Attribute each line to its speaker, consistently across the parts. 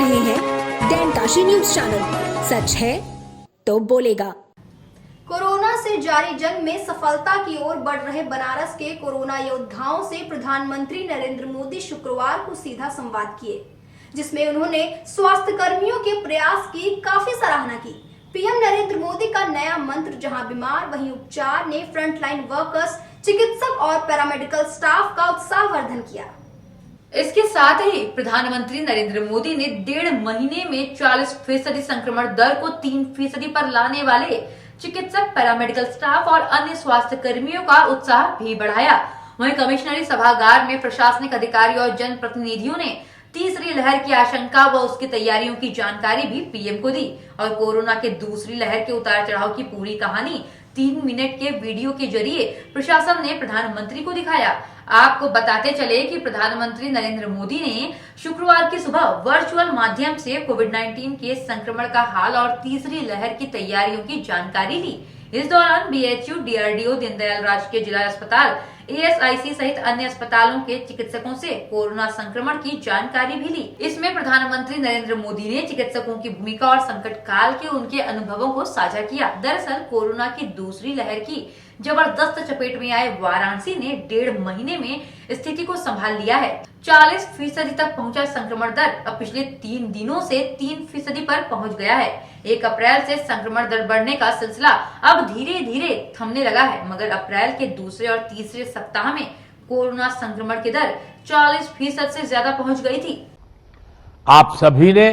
Speaker 1: रहे हैं दैनकाशी news channel, सच है तो बोलेगा।
Speaker 2: कोरोना से जारी जंग में सफलता की ओर बढ़ रहे बनारस के कोरोना योद्धाओं से प्रधानमंत्री नरेंद्र मोदी शुक्रवार को सीधा संवाद किए, जिसमें उन्होंने स्वास्थ्य कर्मियों के प्रयास की काफी सराहना की। पीएम नरेंद्र मोदी का नया मंत्र जहां बीमार वहीं उपचार ने फ्रंटलाइन वर्कर्स, चिकित्सक और पैरामेडिकल स्टाफ का उत्साहवर्धन किया।
Speaker 3: इसके साथ ही प्रधानमंत्री नरेंद्र मोदी ने 1.5 महीने में 40% संक्रमण दर को 3% पर लाने वाले चिकित्सक, पैरामेडिकल स्टाफ और अन्य स्वास्थ्य कर्मियों का उत्साह भी बढ़ाया। वहीं कमिश्नरी सभागार में प्रशासनिक अधिकारी और जनप्रतिनिधियों ने तीसरी लहर की आशंका व उसकी तैयारियों की जानकारी भी पीएम को दी और कोरोना के दूसरी लहर के उतार चढ़ाव की पूरी कहानी 3 मिनट के वीडियो के जरिए प्रशासन ने प्रधानमंत्री को दिखाया। आपको बताते चले कि प्रधानमंत्री नरेंद्र मोदी ने शुक्रवार की सुबह वर्चुअल माध्यम से कोविड-19 के संक्रमण का हाल और तीसरी लहर की तैयारियों की जानकारी ली। इस दौरान बीएचयू, डीआरडीओ, दीनदयाल राजकीय जिला अस्पताल, एएसआईसी सहित अन्य अस्पतालों के चिकित्सकों से कोरोना संक्रमण की जानकारी भी ली। इसमें प्रधानमंत्री नरेंद्र मोदी ने चिकित्सकों की भूमिका और संकट काल के उनके अनुभवों को साझा किया। दरअसल कोरोना की दूसरी लहर की जबरदस्त चपेट में आए वाराणसी ने 1.5 महीने में स्थिति को संभाल लिया है। 40% तक पहुंचा संक्रमण दर अब पिछले 3 दिनों से 3% पर पहुंच गया है। 1 अप्रैल से संक्रमण दर बढ़ने का सिलसिला अब धीरे धीरे थमने लगा है, मगर अप्रैल के दूसरे और तीसरे सप्ताह में कोरोना संक्रमण की दर 40% से ज्यादा पहुंच गई थी।
Speaker 4: आप सभी ने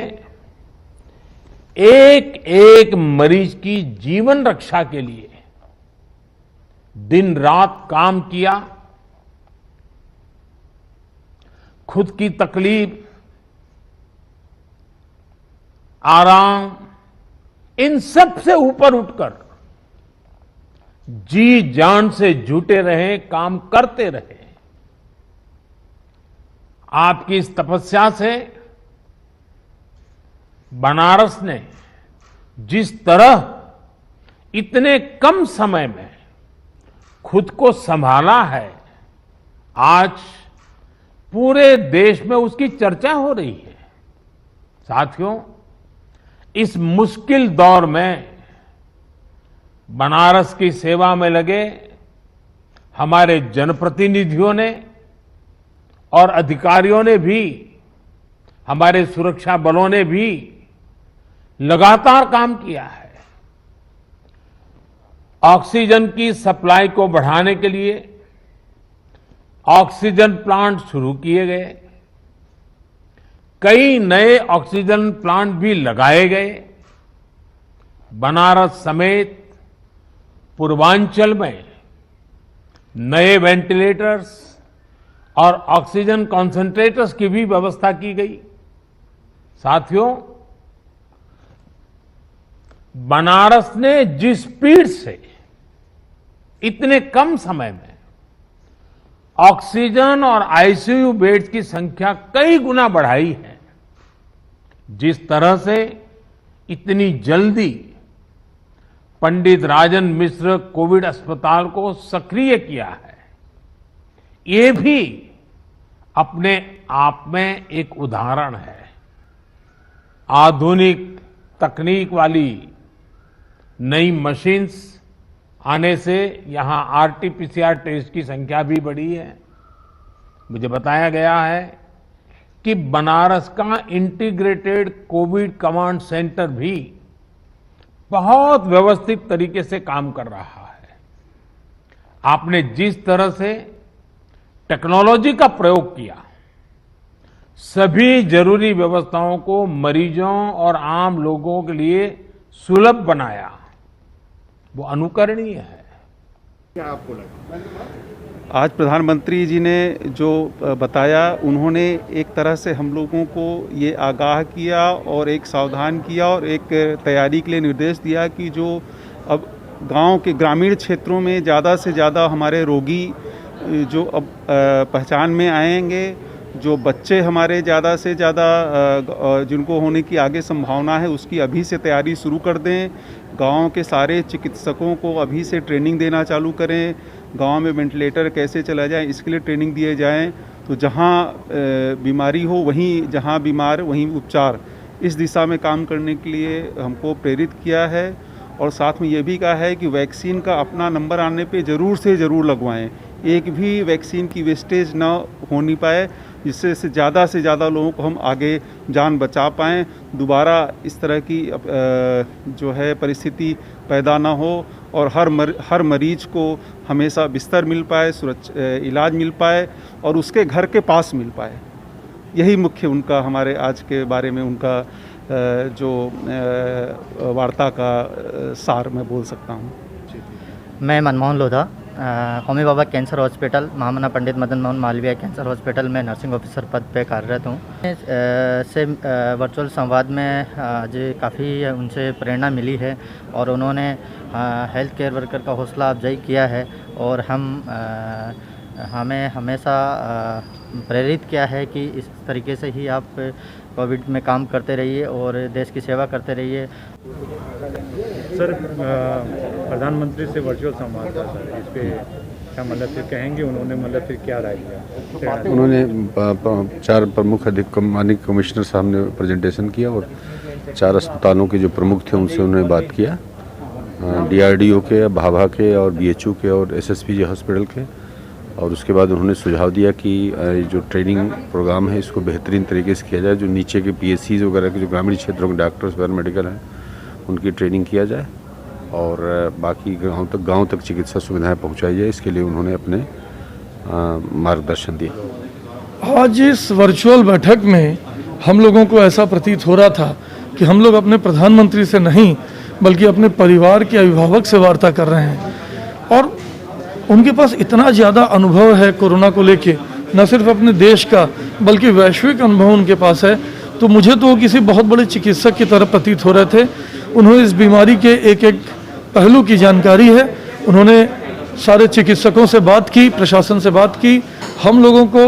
Speaker 4: एक एक मरीज की जीवन रक्षा के लिए दिन रात काम किया। खुद की तकलीफ, आराम, इन सब से ऊपर उठकर जी जान से जुटे रहे, काम करते रहे। आपकी इस तपस्या से बनारस ने जिस तरह इतने कम समय में खुद को संभाला है, आज पूरे देश में उसकी चर्चा हो रही है। साथियों, इस मुश्किल दौर में बनारस की सेवा में लगे हमारे जनप्रतिनिधियों ने और अधिकारियों ने भी, हमारे सुरक्षा बलों ने भी लगातार काम किया है। ऑक्सीजन की सप्लाई को बढ़ाने के लिए ऑक्सीजन प्लांट शुरू किए गए, कई नए ऑक्सीजन प्लांट भी लगाए गए। बनारस समेत पूर्वांचल में नए वेंटिलेटर्स और ऑक्सीजन कॉन्सेंट्रेटर्स की भी व्यवस्था की गई। साथियों, बनारस ने जिस स्पीड से इतने कम समय में ऑक्सीजन और आईसीयू बेड्स की संख्या कई गुना बढ़ाई है, जिस तरह से इतनी जल्दी पंडित राजन मिश्र कोविड अस्पताल को सक्रिय किया है, ये भी अपने आप में एक उदाहरण है। आधुनिक तकनीक वाली नई मशीन्स आने से यहां आरटीपीसीआर टेस्ट की संख्या भी बढ़ी है। मुझे बताया गया है कि बनारस का इंटीग्रेटेड कोविड कमांड सेंटर भी बहुत व्यवस्थित तरीके से काम कर रहा है। आपने जिस तरह से टेक्नोलॉजी का प्रयोग किया, सभी जरूरी व्यवस्थाओं को मरीजों और आम लोगों के लिए सुलभ बनाया, वो अनुकरणीय है।
Speaker 5: क्या आपको लगा? आज प्रधानमंत्री जी ने जो बताया, उन्होंने एक तरह से हम लोगों को ये आगाह किया और एक सावधान किया और एक तैयारी के लिए निर्देश दिया कि जो अब गांव के ग्रामीण क्षेत्रों में ज़्यादा से ज़्यादा हमारे रोगी जो अब पहचान में आएंगे, जो बच्चे हमारे ज़्यादा से ज़्यादा जिनको होने की आगे संभावना है, उसकी अभी से तैयारी शुरू कर दें। गांव के सारे चिकित्सकों को अभी से ट्रेनिंग देना चालू करें। गांव में वेंटिलेटर कैसे चला जाए, इसके लिए ट्रेनिंग दिए जाएं। तो जहां बीमारी हो वहीं, जहां बीमार वहीं उपचार, इस दिशा में काम करने के लिए हमको प्रेरित किया है और साथ में ये भी कहा है कि वैक्सीन का अपना नंबर आने पे ज़रूर से ज़रूर लगवाएं। एक भी वैक्सीन की वेस्टेज ना होनी पाए, जिससे से ज़्यादा लोगों को हम आगे जान बचा पाएँ, दोबारा इस तरह की जो है परिस्थिति पैदा ना हो और हर मरीज को हमेशा बिस्तर मिल पाए, इलाज मिल पाए और उसके घर के पास मिल पाए। यही मुख्य उनका हमारे आज के बारे में उनका जो वार्ता का सार मैं बोल सकता हूँ।
Speaker 6: मैं मनमोहन लोधा होमी बाबा कैंसर हॉस्पिटल, महामना पंडित मदन मोहन मालवीय कैंसर हॉस्पिटल में नर्सिंग ऑफिसर पद पे कार्यरत हूँ। से वर्चुअल संवाद में आज काफ़ी उनसे प्रेरणा मिली है और उन्होंने हेल्थ केयर वर्कर का हौसला अफजाई किया है और हमें हमेशा प्रेरित किया है कि इस तरीके से ही आप कोविड में काम करते रहिए और देश की सेवा करते रहिए।
Speaker 7: सर, प्रधानमंत्री से वर्चुअल संवाद था सर, इस पे क्या मतलब फिर कहेंगे, उन्होंने मतलब फिर क्या राय दिया?
Speaker 8: उन्होंने 4 प्रमुख माननीय कमिश्नर साहब ने प्रेजेंटेशन किया और 4 अस्पतालों के जो प्रमुख थे उनसे उन्होंने बात किया, DRDO के, भाभा के और BHU के और SSPG हॉस्पिटल के। और उसके बाद उन्होंने सुझाव दिया कि जो ट्रेनिंग प्रोग्राम है इसको बेहतरीन तरीके से किया जाए, जो नीचे के PSCs वगैरह के जो ग्रामीण क्षेत्रों के डॉक्टर्स पैरामेडिकल हैं उनकी ट्रेनिंग किया जाए और बाकी गांव तक चिकित्सा सुविधाएं पहुंचाई जाए, इसके लिए उन्होंने अपने मार्गदर्शन दिया।
Speaker 9: आज इस वर्चुअल बैठक में हम लोगों को ऐसा प्रतीत हो रहा था कि हम लोग अपने प्रधानमंत्री से नहीं बल्कि अपने परिवार के अभिभावक से वार्ता कर रहे हैं और उनके पास इतना ज़्यादा अनुभव है कोरोना को लेके, न सिर्फ अपने देश का बल्कि वैश्विक अनुभव उनके पास है। तो मुझे तो किसी बहुत बड़े चिकित्सक की तरह प्रतीत हो रहे थे। उन्होंने इस बीमारी के एक पहलू की जानकारी है। उन्होंने सारे चिकित्सकों से बात की, प्रशासन से बात की, हम लोगों को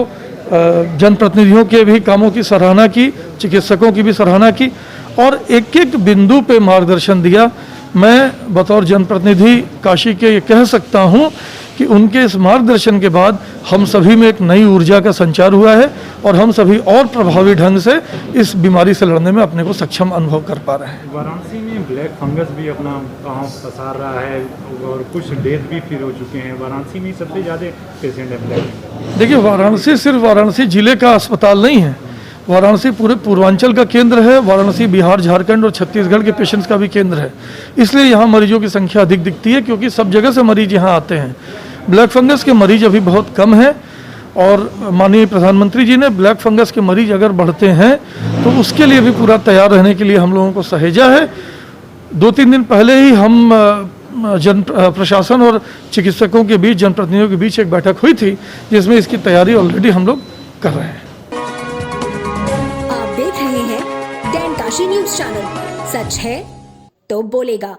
Speaker 9: जनप्रतिनिधियों के भी कामों की सराहना की, चिकित्सकों की भी सराहना की और एक बिंदु पे मार्गदर्शन दिया। मैं बतौर जनप्रतिनिधि काशी के ये कह सकता हूँ कि उनके इस मार्गदर्शन के बाद हम सभी में एक नई ऊर्जा का संचार हुआ है और हम सभी और प्रभावी ढंग से इस बीमारी से लड़ने में अपने को सक्षम अनुभव कर पा रहे हैं।
Speaker 7: वाराणसी में ब्लैक फंगस भी अपना पाँव पसार रहा है और कुछ डेथ भी फिर हो चुके हैं। वाराणसी में सबसे ज़्यादा पेशेंट है ब्लैक।
Speaker 9: देखिए, वाराणसी सिर्फ वाराणसी जिले का अस्पताल नहीं है, वाराणसी पूरे पूर्वांचल का केंद्र है। वाराणसी बिहार, झारखंड और छत्तीसगढ़ के पेशेंट्स का भी केंद्र है, इसलिए यहाँ मरीजों की संख्या अधिक दिखती है क्योंकि सब जगह से मरीज यहाँ आते हैं। ब्लैक फंगस के मरीज अभी बहुत कम हैं और माननीय प्रधानमंत्री जी ने ब्लैक फंगस के मरीज अगर बढ़ते हैं तो उसके लिए भी पूरा तैयार रहने के लिए हम लोगों को सहेजा है। 2-3 दिन पहले ही हम प्रशासन और चिकित्सकों के बीच, जनप्रतिनिधियों के बीच एक बैठक हुई थी जिसमें इसकी तैयारी ऑलरेडी हम लोग कर रहे हैं।
Speaker 1: आप देख रहे हैं डैन काशी न्यूज चैनल। सच है तो बोलेगा।